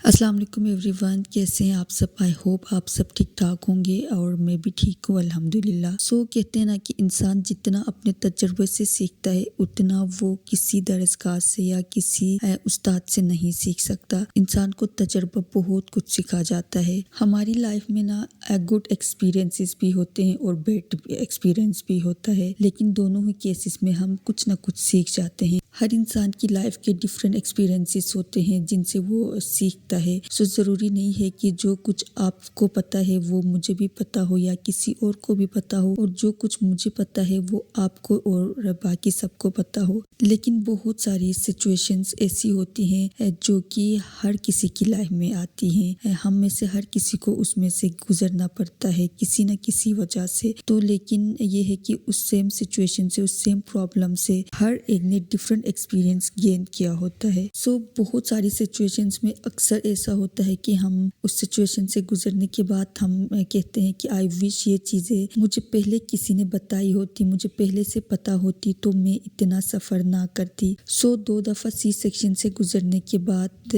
अस्सलाम वालेकुम एवरीवन, कैसे हैं आप सब। आई होप आप सब ठीक ठाक होंगे और मैं भी ठीक हूँ अल्हम्दुलिल्लाह। कहते हैं ना कि इंसान जितना अपने तजुर्बे से सीखता है उतना वो किसी दरसगाह से या किसी उस्ताद से नहीं सीख सकता। इंसान को तजुर्बा बहुत कुछ सिखा जाता है। हमारी लाइफ में ना गुड एक्सपीरियंसेस भी होते हैं और बैड एक्सपीरियंस भी होता है, लेकिन दोनों ही केसेस में हम कुछ ना कुछ सीख जाते हैं। हर इंसान की लाइफ के डिफरेंट एक्सपीरियंसेस होते हैं जिनसे वो सीखता है। ज़रूरी नहीं है कि जो कुछ आपको पता है वो मुझे भी पता हो या किसी और को भी पता हो, और जो कुछ मुझे पता है वो आपको और बाकी सबको पता हो। लेकिन बहुत सारी सिचुएशंस ऐसी होती हैं जो कि हर किसी की लाइफ में आती हैं। हम में से हर किसी को उसमें से गुजरना पड़ता है किसी न किसी वजह से। तो लेकिन ये है कि उस सेम सिचुएशन से, उस सेम प्रॉब्लम से हर एक ने डिफरेंट एक्सपीरियंस गेन किया होता है। बहुत सारी सिचुएशंस में अक्सर ऐसा होता है कि हम उस सिचुएशन से गुजरने के बाद हम कहते हैं कि आई विश ये चीजें मुझे पहले किसी ने बताई होती, मुझे पहले से पता होती तो मैं इतना सफर ना करती। 2 दफा सी सेक्शन से गुजरने के बाद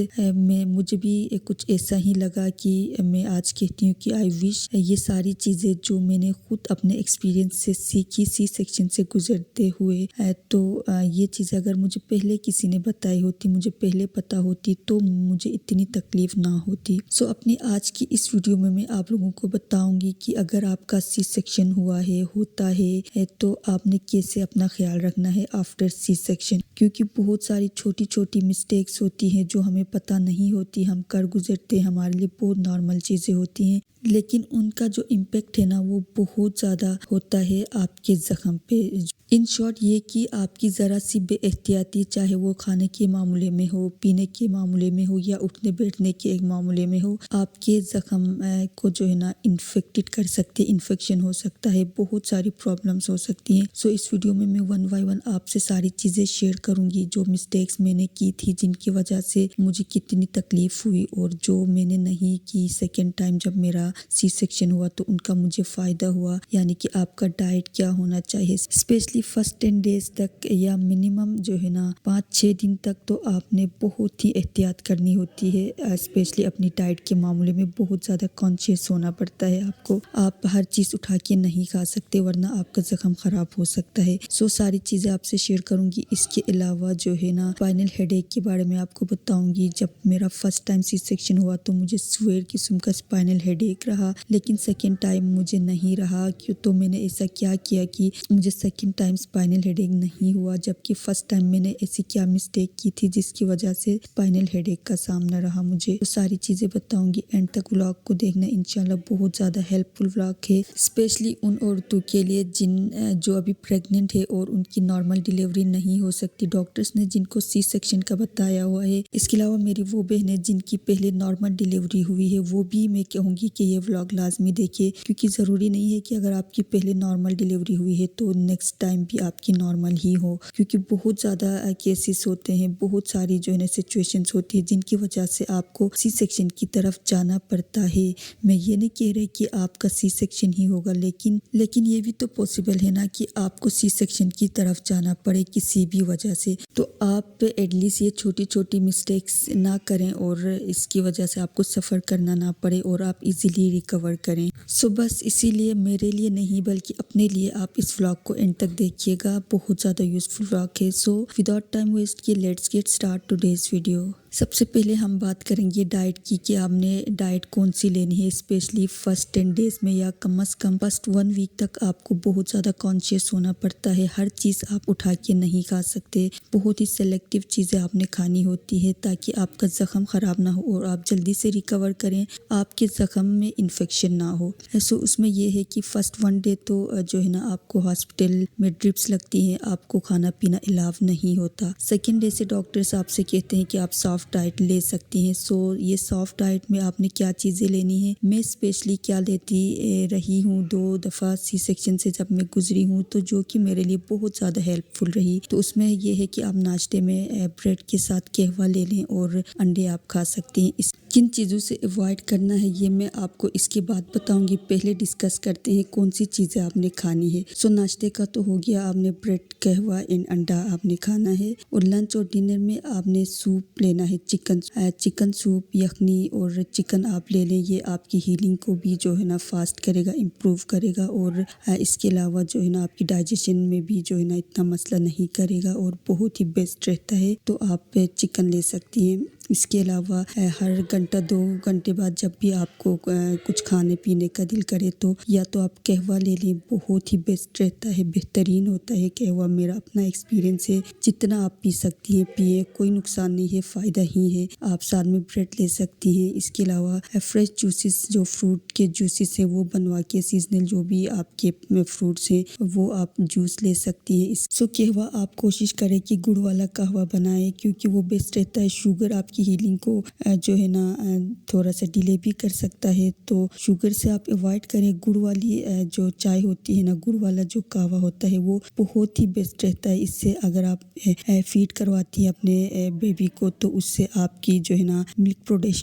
मुझे भी कुछ ऐसा ही लगा कि मैं आज कहती हूँ कि आई विश ये सारी चीजें जो मैंने खुद अपने एक्सपीरियंस से सीखी सी सेक्शन से गुजरते हुए, तो ये चीज़ अगर मुझे पहले किसी ने बताई होती, मुझे पहले पता होती तो मुझे इतनी तकलीफ ना होती। अपनी आज की इस वीडियो में मैं आप लोगों को बताऊंगी कि अगर आपका सी सेक्शन हुआ है, होता है तो आपने कैसे अपना ख्याल रखना है आफ्टर सी सेक्शन। क्योंकि बहुत सारी छोटी छोटी मिस्टेक्स होती हैं जो हमें पता नहीं होती, हम कर गुजरते, हमारे लिए बहुत नॉर्मल चीज़ें होती हैं, लेकिन उनका जो इम्पेक्ट है ना वो बहुत ज़्यादा होता है आपके ज़ख्म पे। इन शॉर्ट ये कि आपकी ज़रा सी बेएहतियाती, चाहे वो खाने के मामले में हो, पीने के मामले में हो या उठने बैठने के एक मामले में हो, आपके ज़ख्म को जो है ना इन्फेक्टेड कर सकते, इन्फेक्शन हो सकता है, बहुत सारी प्रॉब्लम्स हो सकती हैं। इस वीडियो में मैं 1 बाय 1 आपसे सारी चीज़ें शेयर करूँगी जो मिस्टेक्स मैंने की थी, जिनकी वजह से मुझे कितनी तकलीफ हुई, और जो मैंने नहीं की सेकेंड टाइम जब मेरा सी सेक्शन हुआ तो उनका मुझे फ़ायदा हुआ। यानी कि आपका डाइट क्या होना चाहिए, स्पेशली फर्स्ट 10 डेज तक या मिनिमम जो है ना 5-6 दिन तक तो आपने बहुत ही एहतियात करनी होती है। स्पेशली अपनी डाइट के मामले में बहुत ज़्यादा कॉन्शियस होना पड़ता है आपको। आप हर चीज़ उठा के नहीं खा सकते वरना आपका ज़ख्म ख़राब हो सकता है। सारी चीज़ें आपसे शेयर करूँगी। इसके अलावा जो है ना स्पाइनल हेडेक के बारे में आपको बताऊँगी। जब मेरा फर्स्ट टाइम सी सेक्शन हुआ तो मुझे स्वेर किस्म का स्पाइनल हेडेक रहा, लेकिन सेकेंड टाइम मुझे नहीं रहा। क्यों? तो मैंने ऐसा क्या किया कि मुझे सेकेंड टाइम स्पाइनल हेडेक नहीं हुआ, जबकि फर्स्ट टाइम मैंने ऐसी क्या मिस्टेक की थी जिसकी वजह से स्पाइनल हेडेक का सामना रहा मुझे। सारी चीज़ें बताऊंगी, एंड तक व्लॉग को देखना, इंशाल्लाह बहुत ज़्यादा हेल्पफुल व्लॉग है, स्पेशली उन औरतों के लिए जो अभी प्रेग्नेंट है और उनकी नॉर्मल डिलीवरी नहीं हो सकती, डॉक्टर्स ने जिनको सी सेक्शन का बताया हुआ है। इसके अलावा मेरी वो बहनें जिनकी पहले नॉर्मल डिलीवरी हुई है, वो भी मैं कहूँगी कि ये व्लॉग लाजमी देखिए, क्योंकि ज़रूरी नहीं है कि अगर आपकी पहले नॉर्मल डिलीवरी हुई है तो नेक्स्ट टाइम भी आपकी नॉर्मल ही हो, क्योंकि बहुत ज़्यादा केसेस होते हैं, बहुत सारी जो है ना सिचुएशंस होती है जिनकी वजह से आपको सी सेक्शन की तरफ जाना पड़ता है। मैं ये नहीं कह रही कि आपका सी सेक्शन ही होगा, लेकिन ये भी तो पॉसिबल है ना कि आपको सी सेक्शन की तरफ जाना पड़े किसी भी वजह से। तो आप एटलीस्ट ये छोटी छोटी मिस्टेक्स ना करें और इसकी वजह से आपको सफ़र करना ना पड़े और आप इजीली रिकवर करें। बस इसीलिए मेरे लिए नहीं बल्कि अपने लिए आप इस व्लॉग को एंड तक देखिएगा, बहुत ज़्यादा यूजफुल व्लॉग है। विदाउट टाइम वेस्ट किए let's get start today's video. सबसे पहले हम बात करेंगे डाइट की कि आपने डाइट कौन सी लेनी है, स्पेशली फर्स्ट 10 डेज में या कम से कम फर्स्ट 1 वीक तक आपको बहुत ज़्यादा कॉन्शियस होना पड़ता है। हर चीज़ आप उठा के नहीं खा सकते, बहुत ही सेलेक्टिव चीज़ें आपने खानी होती है ताकि आपका ज़ख्म ख़राब ना हो और आप जल्दी से रिकवर करें, आपके ज़ख्म में इन्फेक्शन ना हो। उसमें यह है कि फर्स्ट 1 डे तो जो है ना आपको हॉस्पिटल में ड्रिप्स लगती हैं, आपको खाना पीना अलाउ नहीं होता। सेकेंड डे से डॉक्टर्स आपसे कहते हैं कि आप सॉफ्ट डाइट ले सकती हैं। ये सॉफ्ट डाइट में आपने क्या चीज़ें लेनी है, मैं स्पेशली क्या लेती रही हूँ 2 दफ़ा सी सेक्शन से जब मैं गुजरी हूँ, तो जो कि मेरे लिए बहुत ज़्यादा हेल्पफुल रही। तो उसमें यह है कि आप नाश्ते में ब्रेड के साथ कहवा ले लें और अंडे आप खा सकती हैं। किन चीज़ों से अवॉइड करना है ये मैं आपको इसके बाद बताऊंगी। पहले डिस्कस करते हैं कौन सी चीज़ें आपने खानी है। सो नाश्ते का तो हो गया, आपने ब्रेड, कहवा एंड अंडा आपने खाना है। और लंच और डिनर में आपने सूप लेना है, चिकन सूप, यखनी और चिकन आप ले लें। ये आपकी हीलिंग को भी जो है ना फास्ट करेगा, इम्प्रूव करेगा और इसके अलावा जो है ना आपकी डाइजेशन में भी जो है ना इतना मसला नहीं करेगा और बहुत ही बेस्ट रहता है। तो आप चिकन ले सकती हैं। इसके अलावा हर घंटा 2 घंटे बाद जब भी आपको कुछ खाने पीने का दिल करे तो या तो आप कहवा ले लें, बहुत ही बेस्ट रहता है, बेहतरीन होता है कहवा। मेरा अपना एक्सपीरियंस है, जितना आप पी सकती हैं पिए, कोई नुकसान नहीं है, फ़ायदा ही है। आप साथ में ब्रेड ले सकती हैं। इसके अलावा फ्रेश जूसेस, जो फ्रूट के जूसेस हैं वो बनवा के, सीजनल जो भी आपके फ्रूट्स हैं वो आप जूस ले सकती हैं। सो कहवा आप कोशिश करें कि गुड़ वाला कहवा बनाएं क्योंकि वो बेस्ट रहता है। शुगर आपकी हीलिंग को जो है ना थोड़ा सा डिले भी कर सकता है, तो शुगर से आप अवॉइड करें। गुड़ वाली जो चाय होती है ना, गुड़ वाला जो कहवा होता है वो बहुत ही बेस्ट रहता है। इससे अगर आप फीड करवाती हैं अपने बेबी को तो उससे आपकी जो है ना मिल्क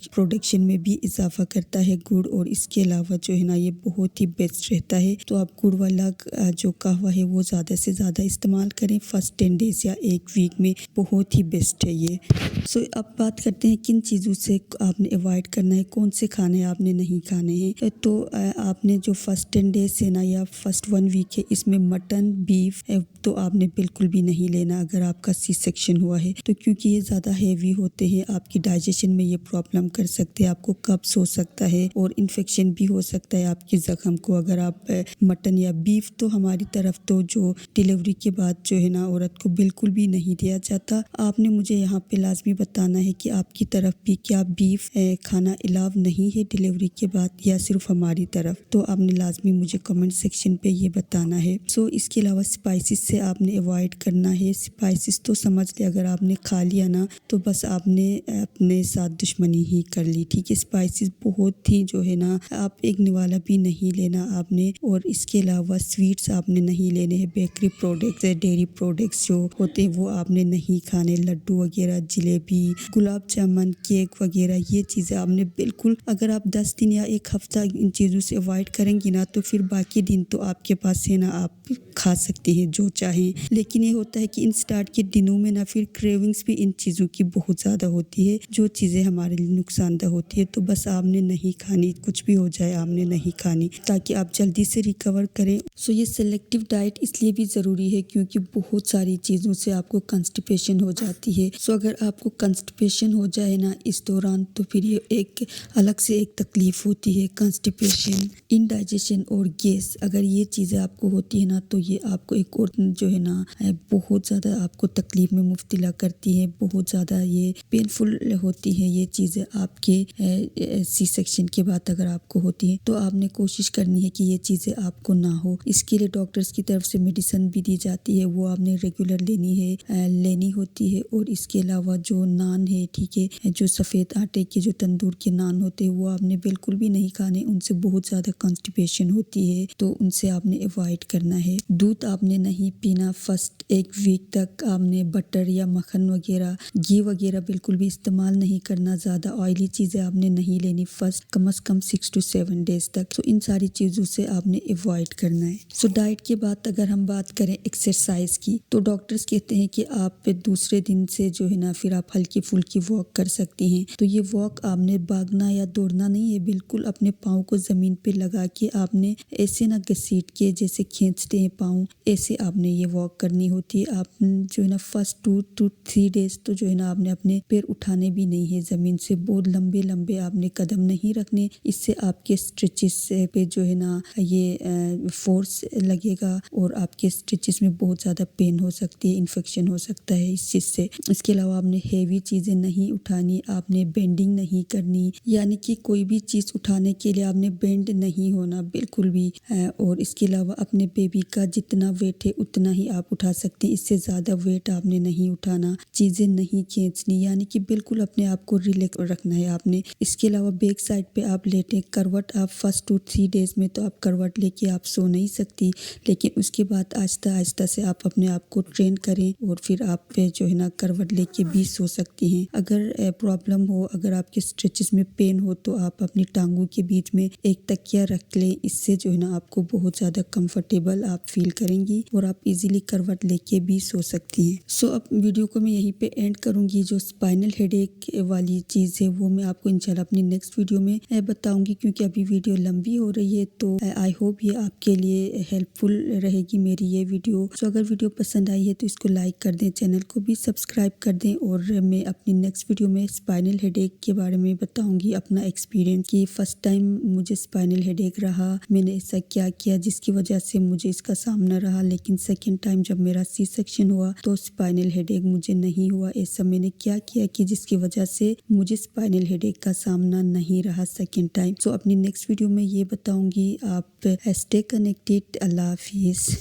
प्रोडक्शन में भी इजाफा करता है गुड़। और इसके अलावा जो है ना ये बहुत ही बेस्ट रहता है। तो आप गुड़ वाला जो कहवा है वो ज़्यादा से ज़्यादा इस्तेमाल करें फर्स्ट 10 डेज या 1 वीक में, बहुत ही बेस्ट है ये। सो अब बात करते हैं किन चीज़ों से आपने अवॉइड करना है, कौन से खाने आपने नहीं खाने हैं। तो आपने जो फर्स्ट 10 डेज है ना या फर्स्ट 1 वीक है, इसमें मटन, बीफ तो आपने बिल्कुल भी नहीं लेना अगर आपका सी सेक्शन हुआ है तो, क्योंकि ये ज़्यादा हैवी होते हैं, आपकी डाइजेशन में ये प्रॉब्लम कर सकते हैं, आपको कब्ज हो सकता है और इन्फेक्शन भी हो सकता है आपके ज़ख्म को अगर आप मटन या बीफ। तो हमारी तरफ तो जो डिलीवरी के बाद जो है ना औरत को बिल्कुल भी नहीं दिया जाता। आपने मुझे यहाँ पे लाजमी बताना है कि आपकी तरफ भी क्या बीफ खाना अलाउ नहीं है डिलीवरी के बाद या सिर्फ हमारी तरफ। तो आपने लाजमी मुझे कमेंट सेक्शन पे ये बताना है। सो इसके अलावा स्पाइसेस से आपने अवॉइड करना है। स्पाइसेस तो समझ ले अगर आपने खा लिया ना तो बस आपने अपने साथ दुश्मनी ही कर ली, ठीक है। स्पाइसेस बहुत ही जो है ना आप एक निवाला भी नहीं लेना आपने। और इसके अलावा स्वीट्स आपने नहीं लेने हैं, बेकरी प्रोडक्ट्स, डेयरी प्रोडक्ट्स जो होते हैं वो आपने नहीं खाने, लड्डू वगैरह, जलेबी, गुलाब जामुन, केक वगैरह, ये चीज़ें आपने बिल्कुल, अगर आप 10 दिन या 1 हफ्ता इन चीज़ों से अवॉइड करेंगी ना तो फिर बाकी दिन तो आपके पास है ना, आप खा सकती हैं जो चाहें। लेकिन ये होता है कि इन स्टार्ट के दिनों में ना फिर क्रेविंग्स भी इन चीज़ों की बहुत ज़्यादा होती है जो चीज़ें हमारे लिए नुकसानदेह होती है। तो बस आपने नहीं खानी, कुछ भी हो जाए आपने नहीं खानी ताकि आप जल्दी से रिकवर करें। सो ये सेलेक्टिव डाइट इसलिए भी ज़रूरी है क्योंकि बहुत सारी चीज़ों से आपको कंस्टिपेशन हो जाती है। सो अगर आपको कंस्टिपेशन हो जाए ना इस दौरान तो फिर ये एक अलग से एक तकलीफ होती है। कंस्टिपेशन, इंडाइजेशन और गैस, अगर ये चीज़ें आपको होती है ना तो ये आपको एक और जो है ना बहुत ज़्यादा आपको तकलीफ में मुब्तला करती है, बहुत ज़्यादा ये पेनफुल होती है ये चीज़ें आपके सी सेक्शन के बाद अगर आपको होती है। तो आपने कोशिश करनी है कि ये चीज़ें आपको ना हो। इसके लिए डॉक्टर्स की तरफ से मेडिसिन भी दी जाती है, वो आपने रेगुलर लेनी होती है। और इसके अलावा जो नान है, ठीक है, जो सफ़ेद आटे के जो तंदूर के नान होते हैं वो आपने बिल्कुल भी नहीं खाने, उनसे बहुत ज़्यादा कॉन्स्टिपेशन होती है तो उनसे आपने अवॉइड करना है। दूध आपने नहीं पीना फर्स्ट 1 वीक तक। आपने बटर या मक्खन वगैरह, घी वगैरह बिल्कुल भी इस्तेमाल नहीं करना। ज़्यादा ऑयली चीज़ें आपने नहीं लेनी फर्स्ट कम से कम 6 to 7 डेज तक। तो इन सारी चीज़ों से आपने अवॉइड करना है। सो डाइट के बाद अगर हम बात करें एक्सरसाइज की तो डॉक्टर्स कहते हैं कि आप दूसरे दिन से जो है ना फिर आप हल्की फुल्की वॉक कर सकती हैं। तो ये वॉक आपने भागना या दौड़ना नहीं है, बिल्कुल अपने पाँव को ज़मीन पे लगा के आपने ऐसे ना घसीट के जैसे खींचते हैं पाँव, ऐसे आपने ये वॉक करनी होती है। आप जो है ना फर्स्ट 2 to 3 डेज तो जो है ना आपने अपने पैर उठाने भी नहीं है ज़मीन से, बहुत लंबे लंबे आपने कदम नहीं रखने। इससे आपके स्ट्रेचेस पे जो है ना ये फोर्स लगेगा और आपके स्ट्रेचेस में बहुत ज़्यादा पेन हो सकती है, इन्फेक्शन हो सकता है इस चीज़ से। इसके अलावा आपने हेवी चीज़ें नहीं उठानी, आपने बेंडिंग नहीं करनी, यानी कि कोई भी चीज़ उठाने के लिए आपने बेंड नहीं होना बिल्कुल भी। और इसके अलावा अपने बेबी का जितना वेट है उतना ही आप उठा सकते हैं, इससे ज़्यादा वेट आपने नहीं उठाना, चीज़ें नहीं खींचनी, यानी कि बिल्कुल अपने आप को रिलैक्स रखना है आपने। इसके अलावा बैक साइड पे आप लेटें, करवट आप फर्स्ट 2 3 डेज में तो आप करवट लेके आप सो नहीं सकती, लेकिन उसके बाद आहिस्ता आहिस्ता से आप अपने आप को ट्रेन करें और फिर आप जो है ना करवट लेके भी सो सकती हैं। अगर प्रॉब्लम हो, अगर आपके स्ट्रेचेस में पेन हो तो आप अपनी टांगों के बीच में एक तकिया रख लें। इससे जो है ना आपको बहुत ज़्यादा कंफर्टेबल आप फील करेंगी और आप इजीली करवट लेके भी सो सकती हैं। सो अब वीडियो को मैं यहीं पे एंड करूँगी। जो स्पाइनल हेडेक वाली चीज़ है वो मैं आपको इंशाल्लाह अपनी नेक्स्ट वीडियो में बताऊँगी, क्योंकि अभी वीडियो लंबी हो रही है। तो आई होप ये आपके लिए हेल्पफुल रहेगी मेरी ये वीडियो। सो अगर वीडियो पसंद आई है तो इसको लाइक कर दें, चैनल को भी सब्सक्राइब कर दें और मैं अपनी नेक्स्ट वीडियो में स्पाइनल हेडेक के बारे में बताऊंगी अपना एक्सपीरियंस कि फर्स्ट टाइम मुझे स्पाइनल हेडेक रहा, मैंने ऐसा क्या किया जिसकी वजह से मुझे इसका सामना रहा। लेकिन सेकेंड टाइम जब मेरा सी सेक्शन हुआ तो स्पाइनल हेडेक मुझे नहीं हुआ। ऐसा मैंने क्या किया कि जिसकी वजह से मुझे स्पाइनल हेडेक का सामना नहीं रहा सेकेंड टाइम। सो अपनी नेक्स्ट वीडियो में ये बताऊंगी। आप स्टे कनेक्टेड। अल्लाह हाफिज़।